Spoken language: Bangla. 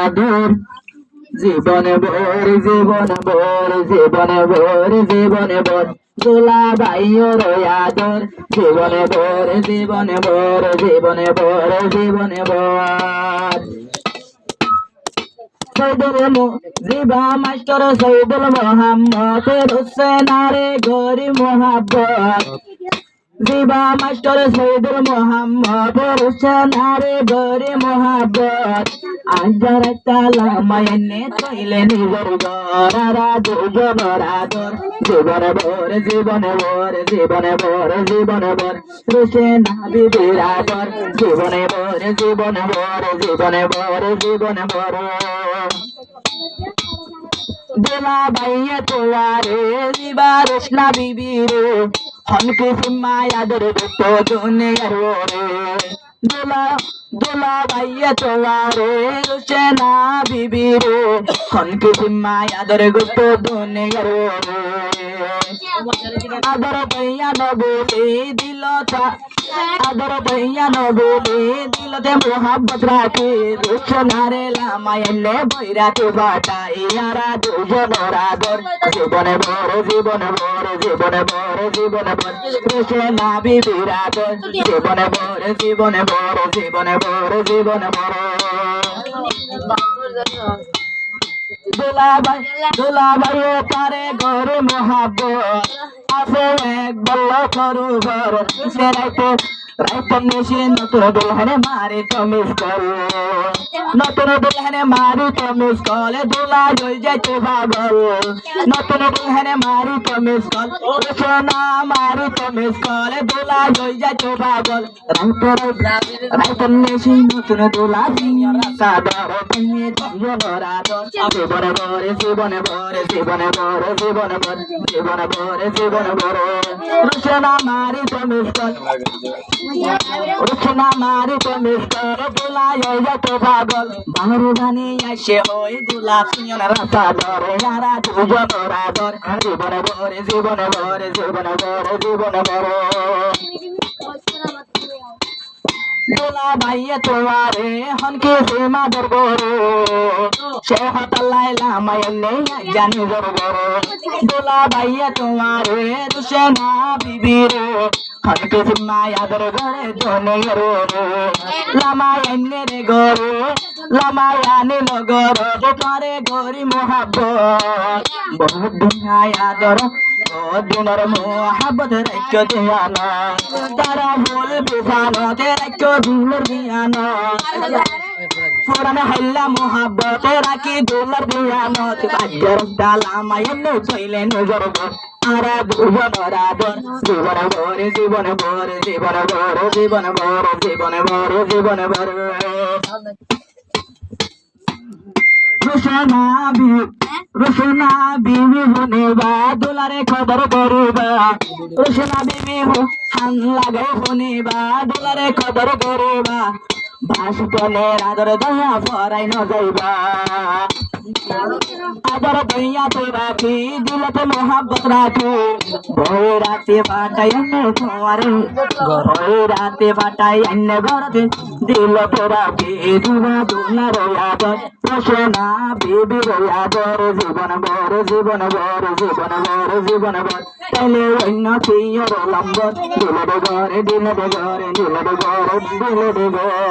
আদর জীবনে ভোর জীবন ভোর জীবনে ভোর জীবনে ভোর দোলা ভাইয়ের আদর জীবনে ভোর জীবনে ভোর জীবনে ভোর জীবনে ভোর জিবা মাস্টার সৈদুল মোহাম্মদ হোসেন আরে গরি মোহাব্বত জিবা মাস্টার সৈদুল মোহাম্মদ হোসেন আরে গরি মোহাব্বত আজার তালামায়নে তৈলে নিজর গরারা দুজনের আদর জীবনে ভোর জীবনে ভোর জীবনে ভোর জীবনে ভোর হোসেন হাবিবের আদর জীবনে ভোর জীবনে ভোর জীবনে ভোর জীবনে ভোর দোলা ভাইয়া তোয়ারে জিবা রোশনা বিবি রে হনকে সিমায়াদের তো দুনিয়ার রে দোলা ভাইয়া তোয়ারে রোশনা বিবি রে হনকে সিমায়াদের তো দুনিয়ার রে আদর ভাইয়া নবলে দিল আদর ভাইয়া নবলে দিলতে মোহাব্বত রাখে রোশনারে লামাইলে বৈরাতে বাটাই আরা দুজনের আদর জীবনে ভোর জীবনে ভোর জীবনে ভোর জীবনে ভোর রোশনা বিবির আদর জীবনে ভোর জীবনে ভোর জীবনে ভোর জীবনে ভোর দোলা ভাই পারে ঘরে মোহাব্বত আছে এক বল্ল করু ঘর রাইতে মেশিন নতুন দুলহানে মারি তো মিস কল নতুন দুলহানে মারি তো মিস কল দোলা জয় যাইতে পাগল নতুন দুলহানে মারি তো মিস কল সোনা মারি তো মিস কল দোলা জয় যাইতে পাগল রাইতে মেশিন নতুন দোলা জিয়া সাদর তুমি জীবনের আদর জীবনে ভোর জীবনে ভোর জীবনে ভোর জীবনে ভোর জীবনে ভোর জীবনে ভোর রোশনা মারি তো মিস কল রোশনা মারি তো মিস কল দোলা জয় যাইতে পাগল বাহর জানি আসে হই দোলা সিয়নের সাদর ইয়ারা দুজনের আদর জীবনে ভোর জীবনে ভোর জীবনে ভোর জীবনে ভোর দোলা ভাইয়া তোয়ারে হনকে সীমা দরগরে শেহত লাইলা মায়নে জানি দরগরে দোলা ভাইয়া তোয়ারে রোশনা বিবি রে হনকে সীমা দরগরে দুনিয়ার রে লামায়নে রে গরে লামায়ানি লগর তোরে গরি মোহাব্বত বহুত দুনিয়ায় আদর দিনের মোহাব্বত রাখো দিয়ানা তারা বল বিফানতে রাখো দুলর দিয়ানা পুরানা হাল্লা মোহাব্বত রাখি দুলর দিয়ানা বাজার ডালামায়নে চইলে নজর আরা দুজনের আদর জীবনে ভোর জীবনে ভোর জীবনে ভোর জীবনে ভোর জীবনে ভোর জীবনে ভোর রোশনা বিবি হনিবা দোলারে খবর করিবা রোশনা বিবি হান লাগে হনিবা দোলারে খবর করিবা ভাসতনের আদর দয়া ফরাই ন যাইবা আদর দইয়া তো রাখি দিলতে মোহাব্বত রাখি ভোর রাতে ফাটাই তোমারে ভোর রাতে ফাটাই অন্য ঘরতে দিলতে রাখি দুবা দোলার আদর রোশনা বিবির আদর জীবন ভোর জীবন ভোর জীবন ভোর জীবন ভোর তাইলে অন্য প্রিয়র লম্বর দিলে ঘরে দিলে ঘরে দিলে ঘরে দিলে ঘরে